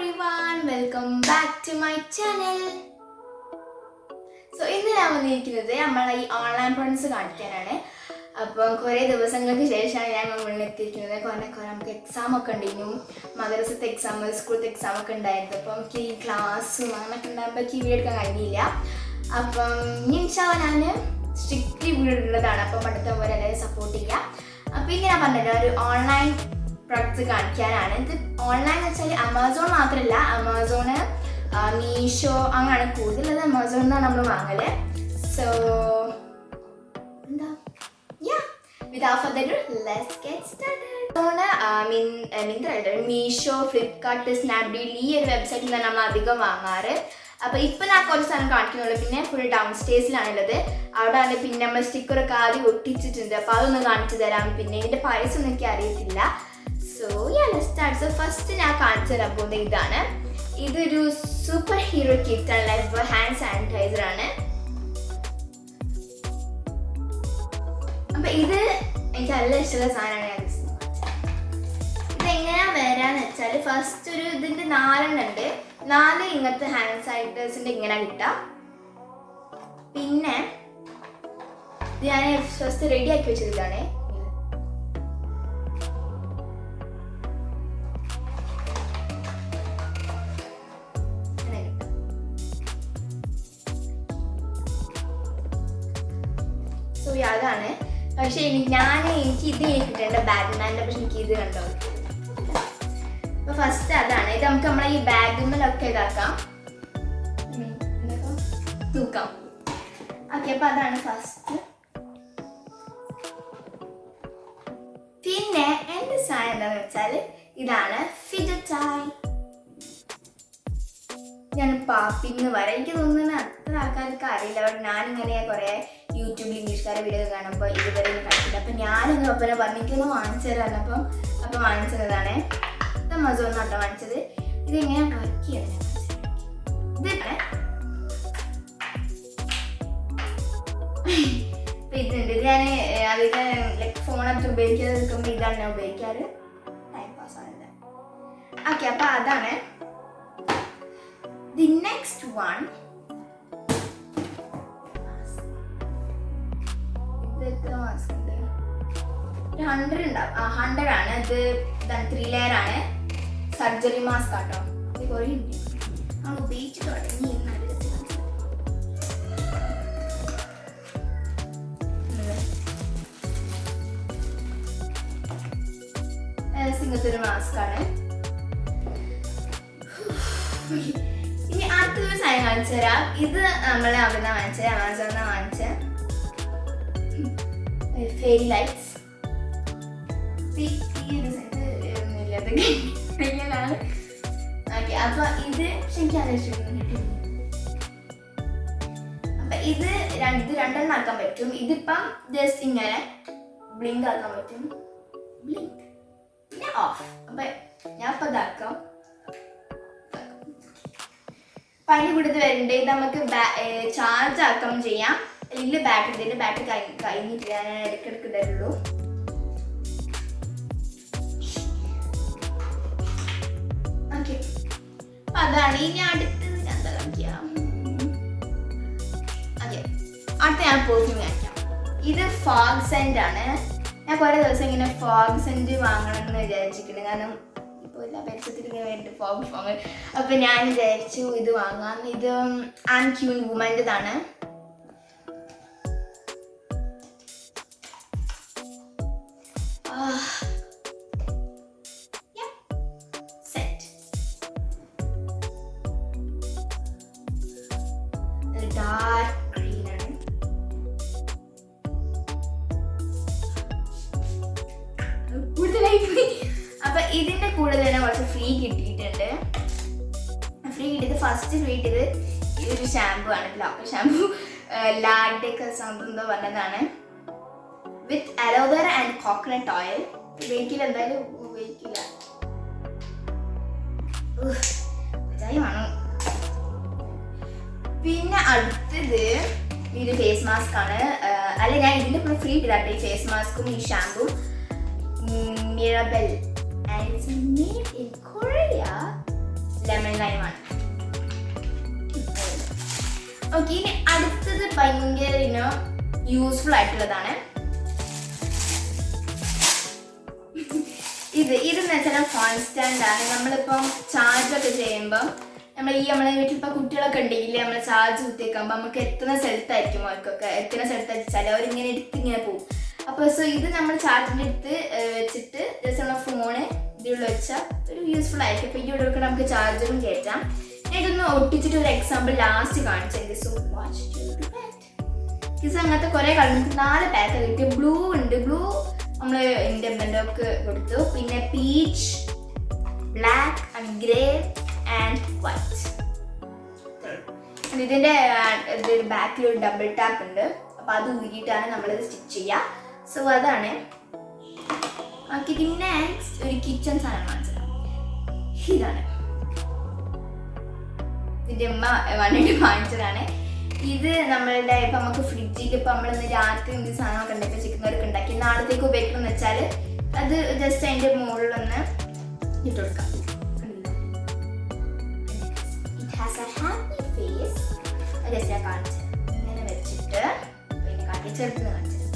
everyone, welcome back to my channel. So ഇന്ന് ഞാൻ വന്നിരിക്കുന്നത് നമ്മളെ ഈ ഓൺലൈൻ ഫ്രണ്ട്സ് കാണിക്കാനാണ്. അപ്പോൾ കുറേ ദിവസങ്ങൾക്ക് ശേഷമാണ് ഞാൻ മുന്നിലെത്തിയിരിക്കുന്നത്. കുറേ നമുക്ക് എക്സാം ഒക്കെ ഉണ്ടായിരുന്നു, മദ്രസത്തെ എക്സാം, സ്കൂളത്തെ എക്സാം ഒക്കെ ഉണ്ടായിരുന്നു. അപ്പം എനിക്ക് ഈ ക്ലാസ്സും അങ്ങനെയൊക്കെ ഉണ്ടാകുമ്പോൾ എനിക്ക് വീഡിയോ എടുക്കാൻ കഴിഞ്ഞില്ല. അപ്പം ഇൻഷാല്ലാ ഞാൻ സ്ട്രിക്റ്റ്ലി വീഡിയോ എടുക്കുന്നതാണ്. അപ്പം അടുത്ത പോലെ എല്ലാവരും സപ്പോർട്ട് ചെയ്യുക. അപ്പോൾ ഇങ്ങനെ ഞാൻ പറഞ്ഞില്ല, ഒരു ഓൺലൈൻ പ്രൊഡക്ട്സ് കാണിക്കാനാണ്. ഇത് ഓൺലൈൻ എന്ന് വെച്ചാൽ ആമസോൺ മാത്രമല്ല, ആമസോണ്, മീഷോ അങ്ങനെയാണ് കൂടുതൽ. അത് ആമസോണിൽ നിന്നാണ് നമ്മൾ വാങ്ങല്. സോ എന്താ without further ado, let's get started. Myntra, Meesho, Flipkart, Snapdeal ഈ ഒരു വെബ്സൈറ്റിൽ നിന്നാണ് നമ്മൾ അധികം വാങ്ങാറ്. അപ്പോൾ ഇപ്പം ഞാൻ കുറച്ച് സ്ഥലം കാണിക്കുന്നുള്ളൂ. പിന്നെ ഫുൾ ഡൗൺ സ്റ്റേഴ്സിലാണുള്ളത്. അവിടെ ആണ് പിന്നെ നമ്മൾ സ്റ്റിക്കറൊക്കെ ആദ്യം ഒട്ടിച്ചിട്ടുണ്ട്. അപ്പോൾ അതൊന്ന് കാണിച്ചു തരാം. പിന്നെ ഇതിൻ്റെ പൈസ ഒന്നും എനിക്ക് അറിയത്തില്ല. So let's start. So first ഞാൻ കാണിച്ചു തരാൻ പോകുന്നത് ഇതാണ്. ഇതൊരു സൂപ്പർ ഹീറോ കിറ്റാണ്. ലൈഫ് ഹാൻഡ് സാനിറ്റൈസർ ആണ്. അപ്പം ഇത് എനിക്ക് നല്ല ഇഷ്ടമുള്ള സാധനമാണ്. ഇതെങ്ങനെയാ വരാന്ന് വെച്ചാൽ ഫസ്റ്റ് ഒരു ഇതിൻ്റെ 4 ഉണ്ട്. 4 ഇങ്ങനത്തെ ഹാൻഡ് സാനിറ്റൈസറിൻ്റെ ഇങ്ങനെ കിട്ടാം. പിന്നെ ഇത് ഞാൻ ഫസ്റ്റ് റെഡി ആക്കി വെച്ചതാണ്. സോ അതാണ്. പക്ഷെ എനിക്ക് ഇത് കിട്ടേണ്ട ബാറ്റ്മാൻ്റെ, പക്ഷെ എനിക്ക് ഇത് കണ്ടോ. അപ്പൊ ഫസ്റ്റ് അതാണ്. ഇത് നമുക്ക് നമ്മളെ ഈ ബാഗുമ്മലൊക്കെ ഇതാക്കാം, തൂക്കാം. ഓക്കെ, അപ്പൊ അതാണ് ഫസ്റ്റ്. പിന്നെ എന്റെ സാധനം എന്താന്ന് വെച്ചാൽ ഇതാണ് ഫിഡറ്റ് ടോയ്. ഞാൻ പാപ്പിന്ന് പറയാം. എനിക്ക് തോന്നുന്നത് അത്ര ആൾക്കാർക്ക് അറിയില്ല. ബട്ട് ഞാനിങ്ങനെ കുറെ യൂട്യൂബിൽ ഇംഗ്ലീഷുകാരെ വീഡിയോ കാണുമ്പോൾ ഇതുവരെ കളിച്ചില്ല. അപ്പം ഞാനൊന്ന് ഒപ്പനെ പറഞ്ഞിട്ടൊന്ന് വാങ്ങിച്ചു തരാൻ. അപ്പം വാങ്ങിച്ചതാണ്. ഇത് ആമസോണിൽ നിന്നാണ് വാങ്ങിച്ചത്. ഇതെങ്ങനെ വർക്ക് ചെയ്യണം ഇതാണ്. ഇതുണ്ട്. ഇത് ഞാൻ അതിന് ലൈക്ക് ഫോണൊക്കെ ഉപയോഗിക്കാതെ നിൽക്കുമ്പോൾ ഇതാണ് ഞാൻ ഉപയോഗിക്കാറ്. ടൈം പാസ് ആണ്. ഓക്കെ, അപ്പം അതാണ്. The next one, ഇത് മാസ്ക് ഉണ്ട്. 100 ഉണ്ടാവും. 100 ആണ്. ഇത് 3 ലെയർ ആണ്. സർജറി മാസ്ക് ആട്ടോ. ഇത് കുറേ ഉണ്ട്. നമ്മൾ ഉപയോഗിച്ച് തുടങ്ങി. ഇങ്ങനത്തെ ഒരു മാസ്ക് ആണ്. ഇനി അടുത്തൊരു സാധനം കാണിച്ചു തരാം. ഇത് നമ്മളെ അവിടെ വാങ്ങിച്ചത്, ആമസോണിൽ വാങ്ങിച്ച ഫെയറി ലൈറ്റ്സ്. ഓക്കെ, അപ്പൊ ഇത് അപ്പൊ ഇത് രണ്ടെണ്ണം ആക്കാൻ പറ്റും. ഇതിപ്പം ജസ്റ്റ് ഇങ്ങനെ ബ്ലിങ്ക് ആക്കാൻ പറ്റും. ബ്ലിങ്ക് പിന്നെ ഓഫ്. അപ്പൊ ഞാൻ ഇപ്പൊ ഇതാക്കാം. പനി കൊടുത്ത് വരണ്ടേ. ഇത് നമുക്ക് ചാർജ് ആക്കാൻ ചെയ്യാം. അല്ലെങ്കിൽ ബാറ്ററി കഴിഞ്ഞിട്ട് ഞാൻ ഇടയ്ക്കിടയ്ക്ക് ഇടരുള്ളൂ. ഓക്കെ, അതാണ്. ഇനി അടുത്തത് ഞാൻ എന്താ കാണിക്കാം. ഓക്കെ, അടുത്ത ഞാൻ പെർഫ്യൂം കാണിക്കാം. ഇത് ഫോഗ് സെന്റ് ആണ്. ഞാൻ കുറേ ദിവസം ഇങ്ങനെ ഫോഗ് സെന്റ് വാങ്ങണം എന്ന് വിചാരിച്ചിട്ടുണ്ട്. കാരണം എല്ലാ പരിസരത്തിലേക്ക് വേണ്ടി ഫോഗ്. അപ്പം ഞാൻ വിചാരിച്ചു ഇത് വാങ്ങാം. ഇത് ആൻക്യൂൻ വുമൻ്റെതാണ്. ഡാർക്ക് ഗ്രീൻ ആണ്. കൂടുതലായി പോയി. അപ്പൊ ഇതിന്റെ കൂടെ തന്നെ കുറച്ച് ഫ്രീ കിട്ടിയിട്ടുണ്ട്. ഫ്രീ കിട്ടിയത് ഫസ്റ്റ് ഫ്രീ കിട്ടിയത് ഈ ഒരു ഷാമ്പു ആണ്. ലോക്കൽ ഷാമ്പു, ലാഡൊക്കെ എന്തോ പറഞ്ഞതാണ്. വിത്ത് അലോവേറ ആൻഡ് കോക്കനട്ട് ഓയിൽ. ഉപയോഗിക്കില്ല, എന്തായാലും ഉപയോഗിക്കില്ല. വേണം. പിന്നെ അടുത്തത് ഇത് ഫേസ് മാസ്ക് ആണ്. അല്ല, ഞാൻ ഇതിന്റെ കൂടെ ഫ്രീ കിട്ടാട്ടെ. ഈ ഫേസ് മാസ്കും ഈ ഷാമ്പും മിറബൽ. And it's made in Korea. ലൈമാണ്. ഓക്കെ, ഇനി അടുത്തത് ഭയങ്കര യൂസ്ഫുൾ ആയിട്ടുള്ളതാണ്. ഇതെന്ന് വെച്ചാൽ ഫോൺ സ്റ്റാൻഡാണ്. നമ്മളിപ്പം ചാർജൊക്കെ ചെയ്യുമ്പം നമ്മളെ വീട്ടിലിപ്പോൾ കുട്ടികളൊക്കെ ഉണ്ടെങ്കിൽ നമ്മൾ ചാർജ് കുത്തിയേക്കുമ്പോൾ നമുക്ക് എത്തുന്ന സ്ഥലത്തായിരിക്കും, അവർക്കൊക്കെ എത്തുന്ന സ്ഥലത്തായിട്ട് വെച്ചാൽ അവരിങ്ങനെ എടുത്തിങ്ങനെ പോകും. അപ്പോൾ ഇത് നമ്മൾ ചാർജിൻ്റെ അടുത്ത് വെച്ചിട്ട് ജസ്റ്റ് നമ്മളെ ഫോണ് ഇതിലുള്ള വെച്ചാൽ ഒരു യൂസ്ഫുൾ ആയിരിക്കും. അപ്പോൾ ഈ ഇവിടെ നമുക്ക് ചാർജറും കയറ്റാം. ഇതൊന്ന് ഒട്ടിച്ചിട്ട് ഒരു എക്സാമ്പിൾ ലാസ്റ്റ് കാണിച്ചെങ്കിൽ. സോ വാച്ച് ഇത് അങ്ങനത്തെ കുറേ കളർ 4 പാക്ക് കിട്ടി. ബ്ലൂ ഉണ്ട്, ബ്ലൂ നമ്മൾ എൻ്റെ ബെൻഡൊക്കെ കൊടുത്തു. പിന്നെ peach, black and grey and white. ഇതിൻ്റെ ബാക്കിൽ ഒരു ഡബിൾ ടാപ്പ് ഉണ്ട്. അപ്പോൾ അത് ഊരിയിട്ടാണ് നമ്മളിത് സ്റ്റിച്ച് ചെയ്യുക. സോ അതാണ്. ഓക്കെ, നെക്സ്റ്റ് ഒരു കിച്ചൺ സാധനം കാണിച്ചതാണ്. ഇതാണ് ഇതിൻ്റെ അമ്മ വന്നിട്ട് വാങ്ങിച്ചതാണ്. ഇത് നമ്മളുടെ ഇപ്പം നമുക്ക് ഫ്രിഡ്ജിൽ ഇപ്പം നമ്മളിന്ന് രാത്രി എന്ത് സാധനമൊക്കെ ഉണ്ടാക്കി വെച്ചിരിക്കുന്നവർക്ക് ഉണ്ടാക്കി നാളത്തേക്ക് ഉപയോഗിക്കണം എന്ന് വെച്ചാൽ അത് ജസ്റ്റ് അതിൻ്റെ മുകളിലൊന്ന് ഇട്ട് കൊടുക്കാം. ഇങ്ങനെ വെച്ചിട്ട് പിന്നെ കാട്ടി ചെറുത്തുനിന്ന് കാണിച്ചത്.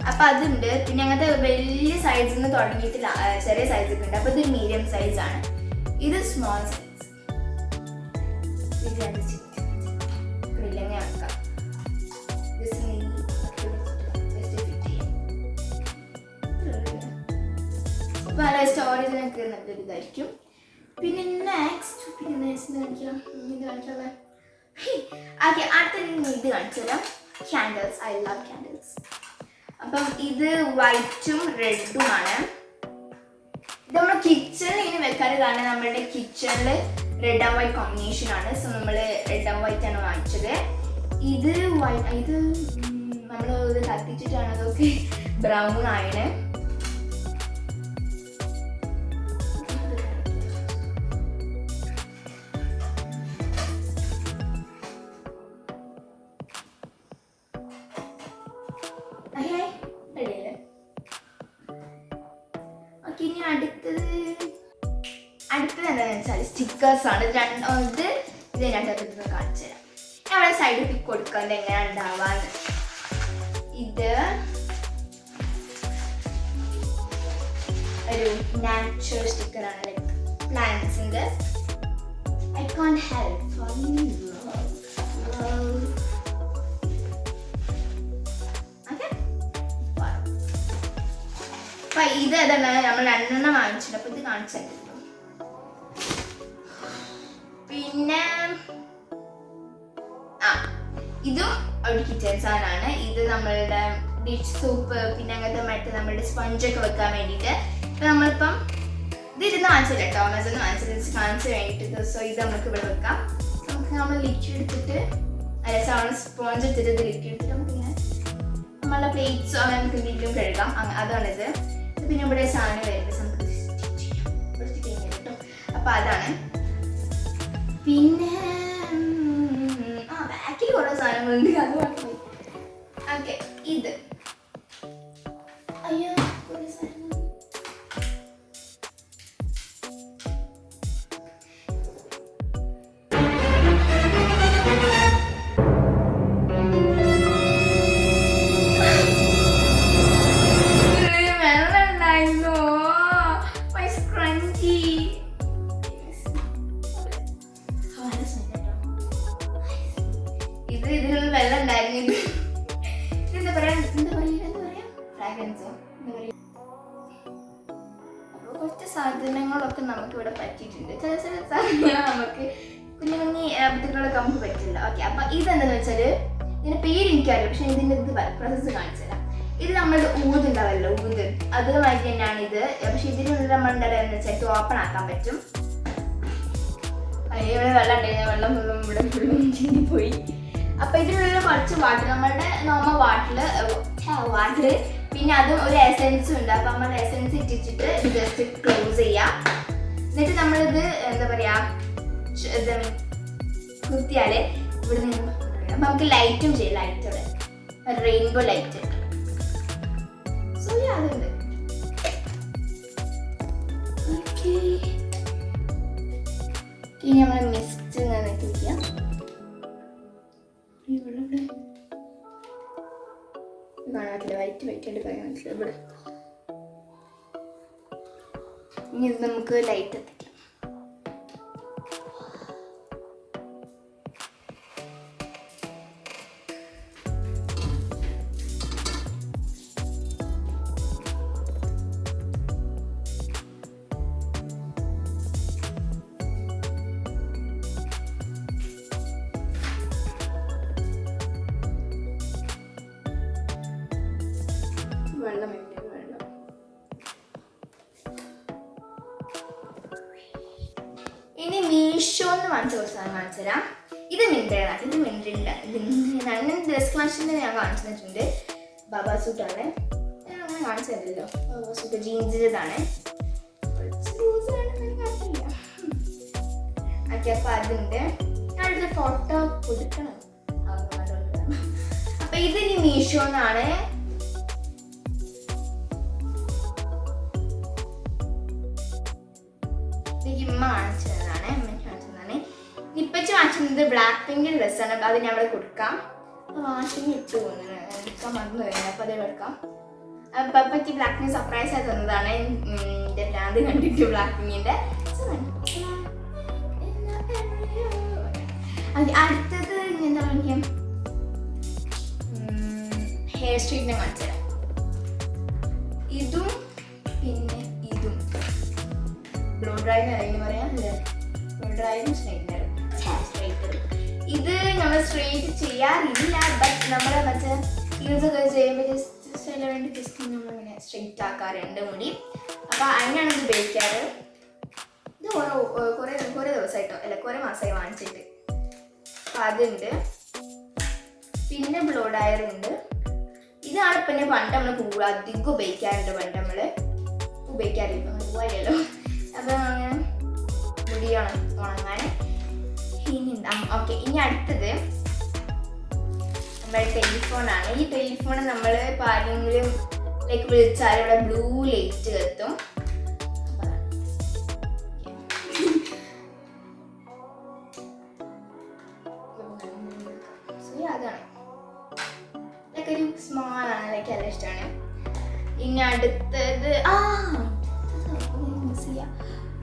അപ്പം അതുണ്ട്. പിന്നെ അങ്ങനത്തെ വലിയ സൈസിൽ നിന്ന് തുടങ്ങിയിട്ട് ചെറിയ സൈസൊക്കെ ഉണ്ട്. അപ്പോൾ ഇത് മീഡിയം സൈസാണ്. ഇത് സ്മോൾ സൈസ്. പല സ്റ്റോറേജിനൊക്കെ നല്ലൊരു ഇതായിരിക്കും. പിന്നെ നെക്സ്റ്റ് കാണിച്ചുള്ള ഓക്കെ, അടുത്ത ഇത് കാണിച്ചു തരാം. ക്യാൻഡിൽസ്. I love candles. അപ്പം ഇത് വൈറ്റും റെഡുമാണ്. ഇത് നമ്മുടെ കിച്ചണിൽ ഇങ്ങനെ വെക്കാറ്, കാരണം നമ്മളുടെ കിച്ചണിൽ റെഡ് ആൻഡ് വൈറ്റ് കോമ്പിനേഷൻ ആണ്. സോ നമ്മൾ റെഡ് ആൻഡ് വൈറ്റ് ആണ് വാങ്ങിച്ചത്. ഇത് വൈറ്റ്, ഇത് നമ്മൾ ഇത് കത്തിച്ചിട്ടാണ് അതൊക്കെ ബ്രൗൺ ആണ്. ഇനി അടുത്തത് എന്താണെന്ന് വെച്ചാൽ സ്റ്റിക്കേഴ്സ് ആണ്. ഇത് ഇതിനകത്ത് കാണിച്ചു തരാം. ഞാൻ അവിടെ സൈഡിൽ പിക്ക് കൊടുക്കുന്നത് എങ്ങനെയാണ് ഉണ്ടാവാന്ന്. ഇത് ഒരു natural സ്റ്റിക്കറാണ്, like പ്ലാന്റ്സിന്റെ. I can't help four അപ്പൊ ഇത് ഏതാണ് നമ്മൾ 2 വാങ്ങിച്ചിട്ടുണ്ട്. അപ്പൊ ഇത് കാണിച്ചിട്ടുണ്ട്. പിന്നെ ഇതും ഒരു കിച്ചൺ സാധനമാണ്. ഇത് നമ്മളുടെ ഡിഷ് സോപ്പ്, പിന്നെ അങ്ങനത്തെ മറ്റേ നമ്മളുടെ സ്പഞ്ചൊക്കെ വെക്കാൻ വേണ്ടിയിട്ട്. ഇപ്പം നമ്മളിപ്പം ഇതിരുന്ന് വാങ്ങിച്ചില്ല കേട്ടോ, ആമസോണിൽ കാണിച്ചു വേണ്ടിയിട്ട്. സോ ഇത് നമുക്ക് ഇവിടെ വെക്കാം. നമുക്ക് നമ്മൾ ലിക്വിഡ് എടുത്തിട്ട് സ്പോഞ്ച് എടുത്തിട്ട് ഇത് ലിക്വിഡ് എടുത്തിട്ട് നമുക്കിങ്ങനെ നമ്മളുടെ പ്ലേറ്റ്സോ അങ്ങനെ നമുക്ക് എന്തെങ്കിലും കഴുകാം. അതാണിത്. പിന്നെ ഇവിടെ സാധനം വരുന്നത് നമുക്ക് സ്റ്റിച്ച് ചെയ്യാം കേട്ടോ. അപ്പം അതാണ്. പിന്നെ ബാക്കിൽ കുറേ സാധനങ്ങളുണ്ട്, അത് പറഞ്ഞു. ഓക്കെ, ഇത് അയ്യോ കുറേ സാധനങ്ങൾ. ഇതിനുള്ള വെള്ളം ഉണ്ടായിരുന്നു. എന്താ പറയാ ഫ്രാഗ്രൻസോ എന്താ പറയാ. അപ്പോൾ കുറച്ച് സാധനങ്ങളൊക്കെ നമുക്ക് ഇവിടെ പറ്റിയിട്ടുണ്ട്. ചില സാധനങ്ങൾ നമുക്ക് കുഞ്ഞു കുഞ്ഞി ബുദ്ധികളൊക്കെ നമുക്ക് പറ്റില്ല. ഓക്കെ, അപ്പൊ ഇതെന്താന്ന് വെച്ചാല് ഇതിന്റെ പേര് എനിക്കറിയാം, പക്ഷെ ഇതിന്റെ ഇത് പ്രോസസ്സ് കാണിച്ചുതരാം. ഇത് നമ്മളുടെ ഊത് ഉണ്ടാവല്ലോ, ഊത് അതുമായിട്ട് തന്നെയാണ് ഇത്. പക്ഷെ ഇതിനുള്ള നമ്മളുടെ എന്ന് വെച്ചാൽ ഓപ്പൺ ആക്കാൻ പറ്റും. ഇവിടെ വെള്ളം ഉണ്ടായിരുന്നു, വെള്ളം ഫുള്ളും ഇവിടെ ഫുള്ളും ചിന്തിപ്പോയി. അപ്പൊ ഇതിനുള്ള കുറച്ച് വാട്ടർ, നമ്മളുടെ നോർമൽ വാട്ടർ പിന്നെ അതും ഒരു എസെൻസും ഉണ്ട്. അപ്പൊ നമ്മൾ എസെൻസ് ഇട്ടിച്ചിട്ട് ജസ്റ്റ് ക്ലോസ് ചെയ്യാം. എന്നിട്ട് നമ്മളിത് എന്താ പറയാ കുത്തിയാല് ഇവിടെ നിന്ന് അപ്പൊ നമുക്ക് ലൈറ്റും ചെയ്യാം. ലൈറ്റോടെ റെയിൻബോ ലൈറ്റ്. സോ അതുണ്ട്. ഇനി നമ്മൾ മിസ്റ്റ് ഇങ്ങനെ വയ്ക്കാം. കാണാൻ പറ്റില്ല, വൈറ്റ് ആയിട്ട് പറയാൻ പറ്റില്ല ഇവിടെ. ഇനി ഇത് നമുക്ക് ലൈറ്റ് എത്തിക്കാം. വെള്ളം. ഇനി മീഷോന്ന് വാങ്ങിച്ച കുറച്ച് സാധനം കാണിച്ചു തരാം. ഇത് മിന്ത്രയാണ്. ഇത് മിന്ത്രില്ല, അങ്ങനെ ഡ്രസ് കളക്ഷൻ്റെ ഞാൻ കാണിച്ചു തന്നിട്ടുണ്ട്. ബാബാ സൂട്ടാണ്, ഞാൻ അങ്ങനെ കാണിച്ചു തരില്ലല്ലോ. ബാബാ സൂട്ട് ജീൻസിൻ്റെതാണ്. ഓക്കെ, അപ്പം അതുണ്ട്. ഞാനൊരു ഫോട്ടോ കൊടുക്കണം. അപ്പം ഇത് ഇനി മീഷോന്നാണ്. ഇമ്മ കാണിച്ചതാണ്, ഇപ്പച്ച് വാങ്ങിച്ചത് ബ്ലാക്ക് പിങ്ക് ഡ്രസ്സാണ്. അത് ഞാൻ അവിടെ കൊടുക്കാം. വാഷിങ് ഇട്ട് പോകുന്നത് എടുക്കാൻ മറന്നു വരുന്നത്, അപ്പോൾ അതേ എടുക്കാം. അപ്പം അപ്പയ്ക്ക് ബ്ലാക്ക് പിങ്ക് സർപ്രൈസ് ആയി തന്നതാണ്. എൻ്റെ ബ്രാൻഡ് കണ്ടിട്ട് ബ്ലാക്ക് പിങ്കിൻ്റെ. അടുത്തത് എന്താ പറയുക, ഹെയർ സ്ട്രെയിറ്റ്നർ കാണിച്ചു തരാം. ഇതും പിന്നെ ഇതും ബ്ലൂ ഡ്രൈവ് അറിയുന്ന പറയാം അല്ലേ, ബ്ലൂ ഡ്രൈവും സ്ട്രൈറ്റ്നറും. ഇത് നമ്മൾ സ്ട്രെയിറ്റ് ചെയ്യാറില്ല, ബട്ട് നമ്മൾ മറ്റേ യൂസൊക്കെ ചെയ്യുമ്പോൾ ജസ്റ്റ് സ്റ്റൈലിന് വേണ്ടി ജസ്റ്റ് നമ്മളിങ്ങനെ സ്ട്രെയിറ്റ് ആക്കാറുണ്ട് മുടി. അപ്പോൾ അതിനാണ് ഇത് ഉപയോഗിക്കാറ്. ഇത് കുറേ ദിവസമായിട്ടോ അല്ല കുറേ മാസമായി വാങ്ങിച്ചിട്ട്. അപ്പം അതുണ്ട്. പിന്നെ ബ്ലോ ഡ്രയർ ഉണ്ട്. ഇതാണ് പിന്നെ പണ്ട് നമ്മൾ അധികം ഉപയോഗിക്കാറുണ്ട്. പണ്ട് നമ്മൾ ഉപയോഗിക്കാറില്ല, അതുപോലെയല്ലോ. അപ്പം അങ്ങനെ മുടി ഉണങ്ങാൻ. ഇനി ഓക്കെ, ഇനി അടുത്തത് നമ്മുടെ ടെലിഫോണാണ്. ഈ ടെലിഫോൺ നമ്മൾ ഇപ്പോൾ ആരെങ്കിലും ലൈക്ക് വിളിച്ചാൽ ഇവിടെ ബ്ലൂ ലൈറ്റ് കത്തും. അതാണ് ലൈക്ക് ഒരു സ്മോൾ ആണ്, ലൈക്ക് നല്ല ഇഷ്ടമാണ്. ഇനി അടുത്തത്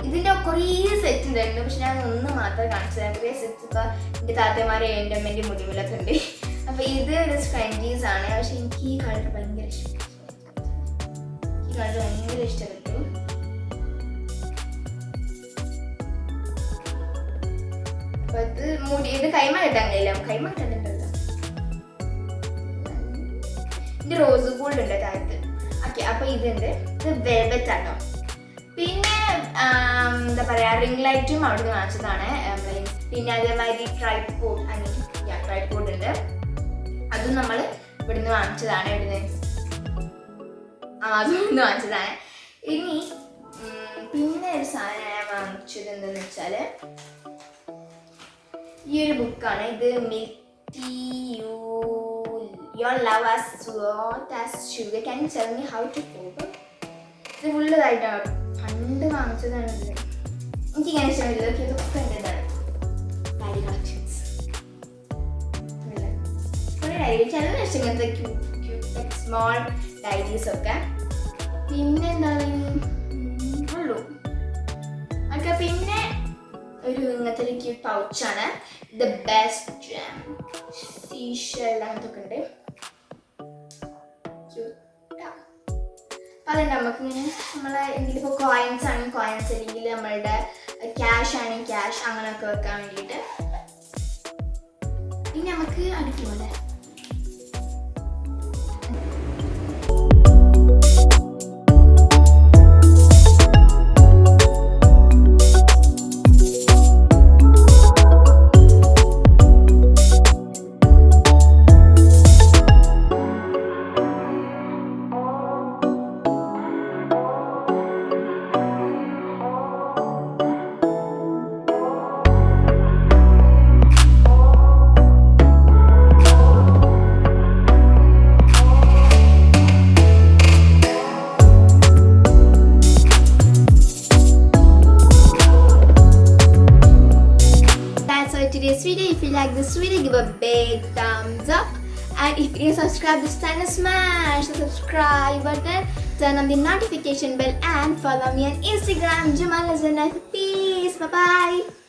ഇതിൻ്റെ കുറേ സെറ്റ് ഉണ്ടായിരുന്നു, പക്ഷെ ഞാൻ ഒന്ന് മാത്രമേ കാണിച്ചു തരാം. കുറേ സെറ്റ്സ് ഇപ്പോൾ എൻ്റെ താത്തമാരെ എൻ്റെ അമ്മേൻ്റെ മുടിവിലൊക്കെ ഉണ്ട്. അപ്പോൾ ഇത് ഒരു സ്ക്രഞ്ചീസ് ആണ്, പക്ഷെ എനിക്ക് ഈ കളർ ഭയങ്കര ഇഷ്ടപ്പെട്ടു. ഈ കളർ ഭയങ്കര ഇഷ്ടപ്പെട്ടു. അപ്പോൾ ഇത് ഇത് കൈമ കിട്ടാൻ കഴിയില്ല, കൈമ കിട്ടാനുണ്ടല്ലോ. ഇത് റോസ് ഗോൾഡ് ഉണ്ട് താഴത്ത്. ഓക്കെ, അപ്പോൾ ഇതുണ്ട്. ഇത് വെൽവെറ്റ് ആട്ടോ. പിന്നെ എന്താ പറയുക, റിംഗ് ലൈറ്റും അവിടുന്ന് വാങ്ങിച്ചതാണ്. പിന്നെ അതേമാതിരി ട്രൈപോഡ് ഉണ്ട്, അതും നമ്മൾ ഇവിടുന്ന് വാങ്ങിച്ചതാണ്. അതും വാങ്ങിച്ചതാണ്. ഇനി പിന്നെ ഒരു സാധനം ഞാൻ വാങ്ങിച്ചത് എന്തെന്ന് വെച്ചാൽ ഈ ഒരു ബുക്കാണ്. ഇത് മിൽറ്റി your love as sweet as sugar can you tell me how to cope. ഇത് ഫുള്ളായിട്ടാണ് പണ്ട് വാങ്ങിച്ചതാണ്. ഇത് എനിക്കിങ്ങനെ ഇഷ്ടമില്ല, ഇതൊക്കെ എൻ്റെതാണ്. ഡയറി കളക്ഷൻസ് കുറേ ഡയറി, ചില ഇഷ്ടം ഇങ്ങനത്തെ ക്യൂട്ട് സ്മോൾ ഡയറീസ് ഒക്കെ. പിന്നെ എന്താണ് ഉള്ളൂ. ഓക്കെ, പിന്നെ ഒരു ഇങ്ങനത്തെ ഒരു ക്യൂട്ട് പൗച്ചാണ്. ദ ബെസ്റ്റ് സീഷെൽ അങ്ങനത്തെ ഒക്കെ ഉണ്ട്. അതുകൊണ്ട് നമുക്കിങ്ങനെ നമ്മളെ എന്തെങ്കിലും ഇപ്പോൾ കോയിൻസ് ആണെങ്കിൽ കോയിൻസ്, അല്ലെങ്കിൽ നമ്മളുടെ ക്യാഷ് ആണെങ്കിൽ ക്യാഷ്, അങ്ങനെയൊക്കെ വെക്കാൻ വേണ്ടിയിട്ട്. ഇനി നമുക്ക് അടിക്കുമല്ലേ. today's video. If you like this video, give a big thumbs up. And if you subscribe this channel, smash the subscribe button, turn on the notification bell, and follow me on Instagram, Jamal Azanat. Peace. Bye bye.